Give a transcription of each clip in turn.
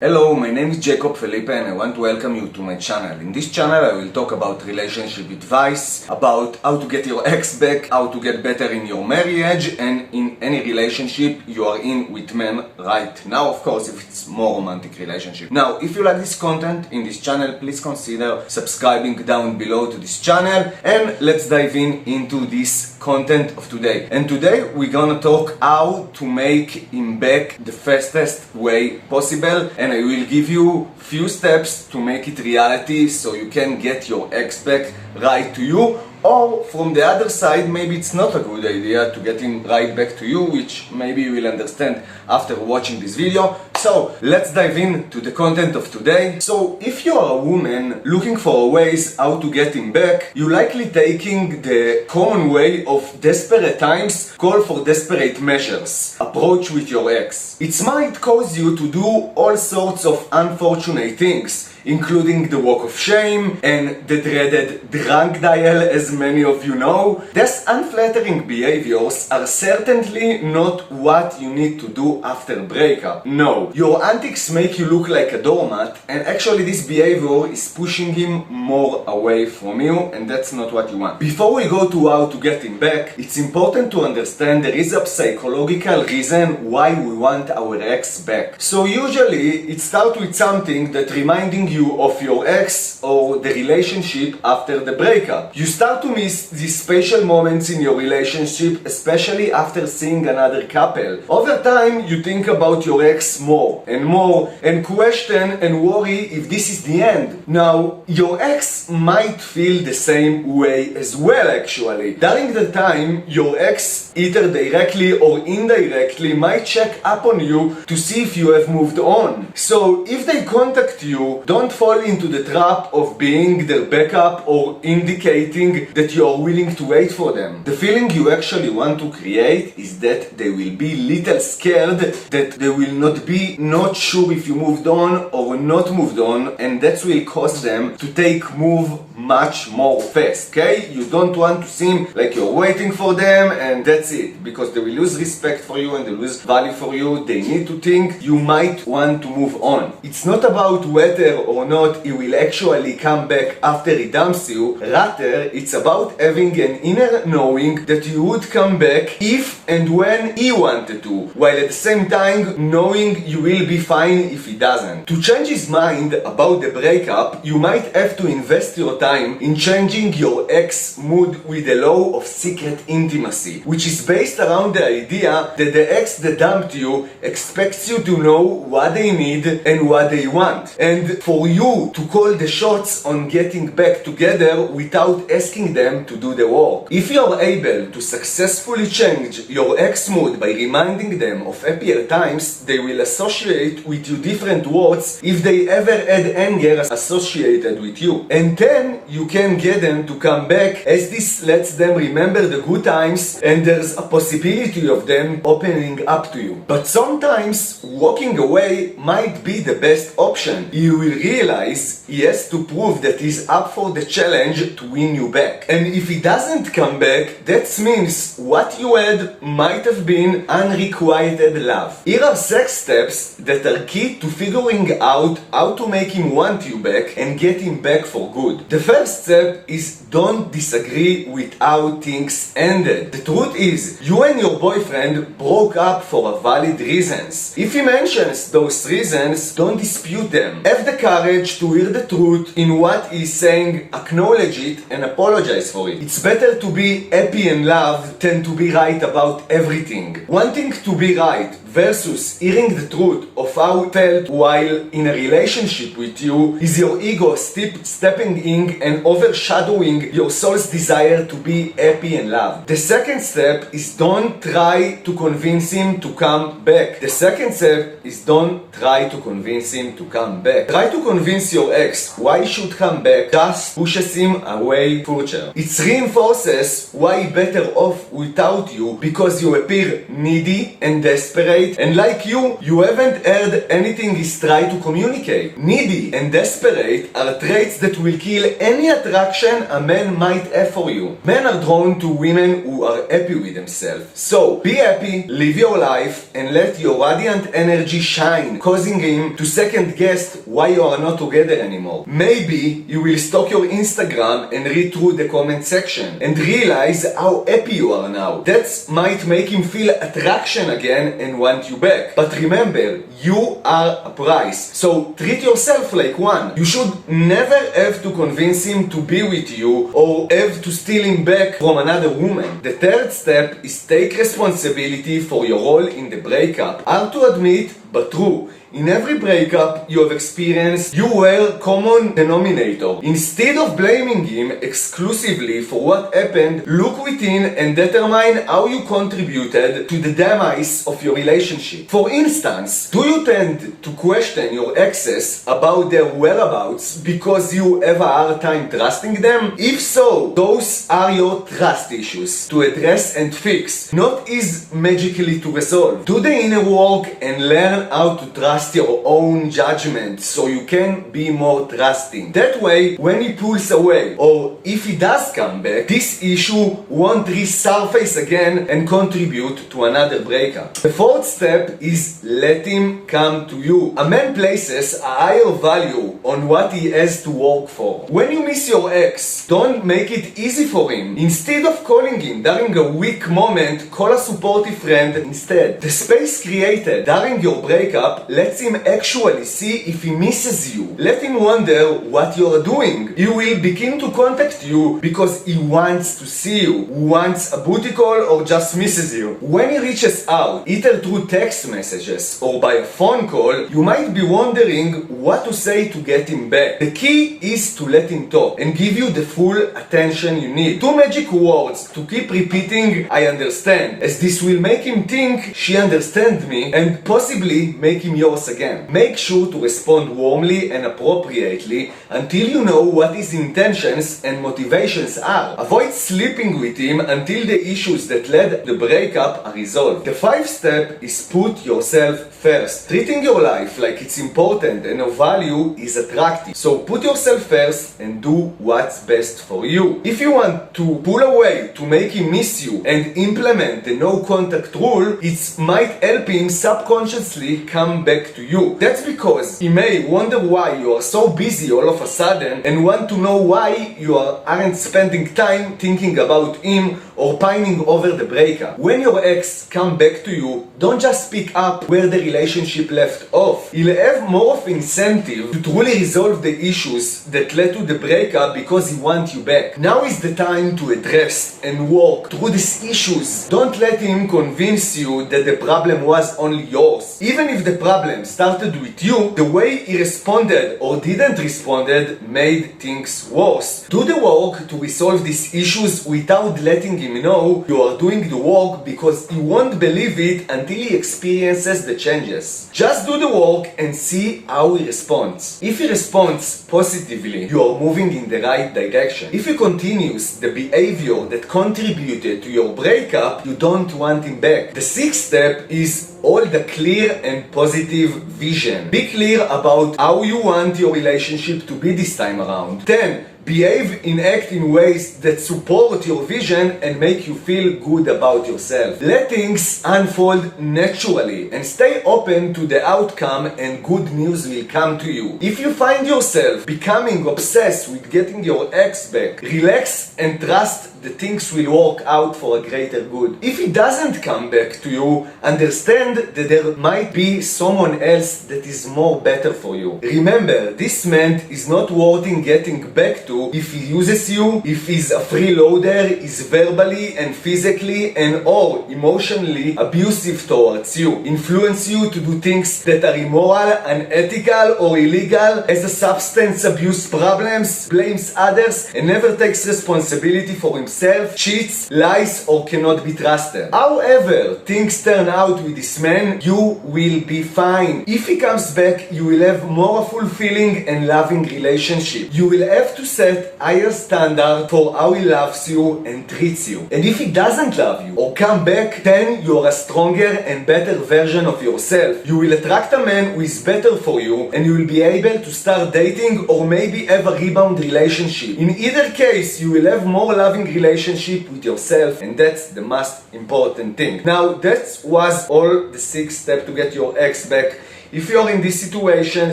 Hello, my name is Jacob Felipe and I want to welcome you to my channel. In this channel I will talk about relationship advice, about how to get your ex back, how to get better in your marriage and in any relationship you are in with men right now, of course if it's more romantic relationship. Now, if you like this content in this channel, please consider subscribing down below to this channel and let's dive into this content of today. And today we're gonna talk how to make him back the fastest way possible, and I will give you few steps to make it reality so you can get your ex back right to you. Or from the other side, maybe it's not a good idea to get him right back to you, which maybe you will understand after watching this video. So let's dive into the content of today. So if you are a woman looking for ways how to get him back, you're likely taking the common way of desperate times, call for desperate measures approach with your ex. It might cause you to do all sorts of unfortunate things, including the walk of shame and the dreaded drunk dial, as many of you know. These unflattering behaviors are certainly not what you need to do after breakup. No, your antics make you look like a doormat, and actually this behavior is pushing him more away from you, and that's not what you want. Before we go to how to get him back, it's important to understand there is a psychological reason why we want our ex back. So usually it starts with something that reminding you of your ex or the relationship after the breakup. You start to miss these special moments in your relationship, especially after seeing another couple. Over time, you think about your ex more and question and worry if this is the end. Now, your ex might feel the same way as well actually. During the time, your ex either directly or indirectly might check up on you to see if you have moved on. So if they contact you, don't fall into the trap of being their backup or indicating that you are willing to wait for them. The feeling you actually want to create is that they will be little scared, that they will not sure if you moved on or not moved on, and that will cause them to take move much more fast, okay? You don't want to seem like you're waiting for them and that's it, because they will lose respect for you and they lose value for you. They need to think you might want to move on. It's not about whether or not he will actually come back after he dumps you. Rather, it's about having an inner knowing that you would come back if and when he wanted to, while at the same time knowing you will be fine if he doesn't. To change his mind about the breakup, you might have to invest your time in changing your ex mood with a law of secret intimacy, which is based around the idea that the ex that dumped you expects you to know what they need and what they want, and for you to call the shots on getting back together without asking them to do the work. If you are able to successfully change your ex mood by reminding them of happier times, they will associate with you different words if they ever had anger associated with you. And then you can get them to come back, as this lets them remember the good times and there's a possibility of them opening up to you. But sometimes walking away might be the best option. You will realize he has to prove that he's up for the challenge to win you back. And if he doesn't come back, that means what you had might have been unrequited love. Here are 6 steps that are key to figuring out how to make him want you back and get him back for good. The first step is don't disagree with how things ended. The truth is, you and your boyfriend broke up for valid reasons. If he mentions those reasons, don't dispute them. Have the courage to hear the truth in what he's saying, acknowledge it and apologize for it. It's better to be happy and loved than to be right about everything. Wanting to be right versus hearing the truth of how it felt while in a relationship with you is your ego stepping in and overshadowing your soul's desire to be happy and loved. The second step is don't try to convince him to come back. The second step is don't try to convince him to come back. Try to convince your ex why he should come back just pushes him away further. It reinforces why he's better off without you, because you appear needy and desperate straight, and like you haven't heard anything he's tried to communicate. Needy and desperate are traits that will kill any attraction a man might have for you. Men are drawn to women who are happy with themselves. So, be happy, live your life, and let your radiant energy shine, causing him to second guess why you are not together anymore. Maybe you will stalk your Instagram and read through the comment section and realize how happy you are now. That might make him feel attraction again and want you back. But remember, you are a prize, so treat yourself like one. You should never have to convince him to be with you or have to steal him back from another woman. The third step is take responsibility for your role in the breakup. Hard to admit, but true. In every breakup you have experienced, you were common denominator. Instead of blaming him exclusively for what happened, look within and determine how you contributed to the demise of your relationship. For instance, do you tend to question your exes about their whereabouts because you have a hard time trusting them? If so, those are your trust issues to address and fix, not easy magically to resolve. Do the inner work and learn how to trust your own judgment so you can be more trusting. That way, when he pulls away or if he does come back, this issue won't resurface again and contribute to another breakup. The fourth step is let him come to you. A man places a higher value on what he has to work for. When you miss your ex, don't make it easy for him. Instead of calling him during a weak moment, call a supportive friend instead. The space created during your breakup lets him actually see if he misses you. Let him wonder what you are doing. He will begin to contact you because he wants to see you, wants a booty call or just misses you. When he reaches out, either through text messages or by a phone call, you might be wondering what to say to get him back. The key is to let him talk and give you the full attention you need. 2 magic words to keep repeating, I understand, as this will make him think she understands me and possibly make him yours again. Make sure to respond warmly and appropriately until you know what his intentions and motivations are. Avoid sleeping with him until the issues that led the breakup are resolved. The 5th step is put yourself first. Treating your life like it's important and of value is attractive. So put yourself first and do what's best for you. If you want to pull away to make him miss you and implement the no contact rule, it might help him subconsciously come back to you. That's because he may wonder why you are so busy all of a sudden and want to know why you aren't spending time thinking about him or pining over the breakup. When your ex come back to you, don't just pick up where the relationship left off. He'll have more of incentive to truly resolve the issues that led to the breakup because he wants you back. Now is the time to address and work through these issues. Don't let him convince you that the problem was only yours. Even if the problem started with you, the way he responded or didn't responded made things worse. Do the work to resolve these issues without letting him know you are doing the work because he won't believe it until he experiences the changes. Just do the work and see how he responds. If he responds positively, you are moving in the right direction. If he continues the behavior that contributed to your breakup, you don't want him back. The 6th step is hold a clear and positive vision. Be clear about how you want your relationship to be this time around. 10. Behave and act in ways that support your vision and make you feel good about yourself. Let things unfold naturally and stay open to the outcome and good news will come to you. If you find yourself becoming obsessed with getting your ex back, relax and trust that things will work out for a greater good. If he doesn't come back to you, understand that there might be someone else that is more better for you. Remember, this man is not worth getting back to if he uses you, if he's a freeloader, is verbally and physically and or emotionally abusive towards you, influence you to do things that are immoral, unethical or illegal, has a substance abuse problems, blames others and never takes responsibility for himself, cheats, lies or cannot be trusted. However, things turn out with this man, you will be fine. If he comes back, you will have more fulfilling and loving relationship. You will have to say set higher standard for how he loves you and treats you. And if he doesn't love you or come back, then you are a stronger and better version of yourself. You will attract a man who is better for you, and you will be able to start dating or maybe have a rebound relationship. In either case, you will have more loving relationship with yourself, and that's the most important thing. Now, that was all the 6 steps to get your ex back. If you're in this situation,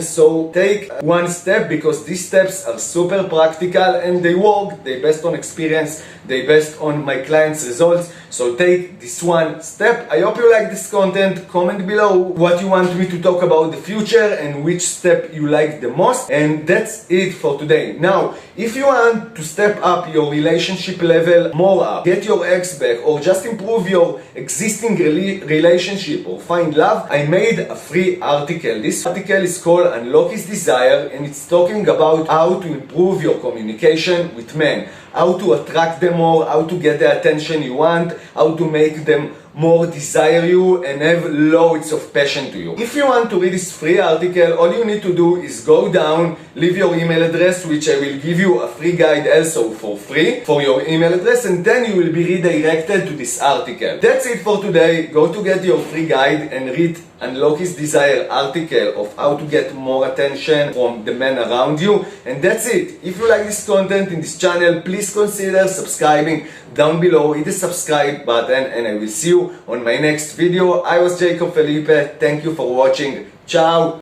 so take one step, because these steps are super practical and they work. They based on experience, they based on my clients' results. So take this one step. I hope you like this content. Comment below what you want me to talk about the future and which step you like the most. And that's it for today. Now, if you want to step up your relationship level more up, get your ex back, or just improve your existing relationship or find love, I made a free article. This article is called Unlock His Desire, and it's talking about how to improve your communication with men, how to attract them more, how to get the attention you want, how to make them more desire you and have loads of passion to you. If you want to read this free article, all you need to do is go down, leave your email address, which I will give you a free guide also for free for your email address, and then you will be redirected to this article. That's it for today. Go to get your free guide and read Unlock His Desire article of how to get more attention from the men around you. And that's it. If you like this content in this channel, please consider subscribing down below. Hit the subscribe button, and I will see you on my next video. I was Jacob Felipe. Thank you for watching. Ciao!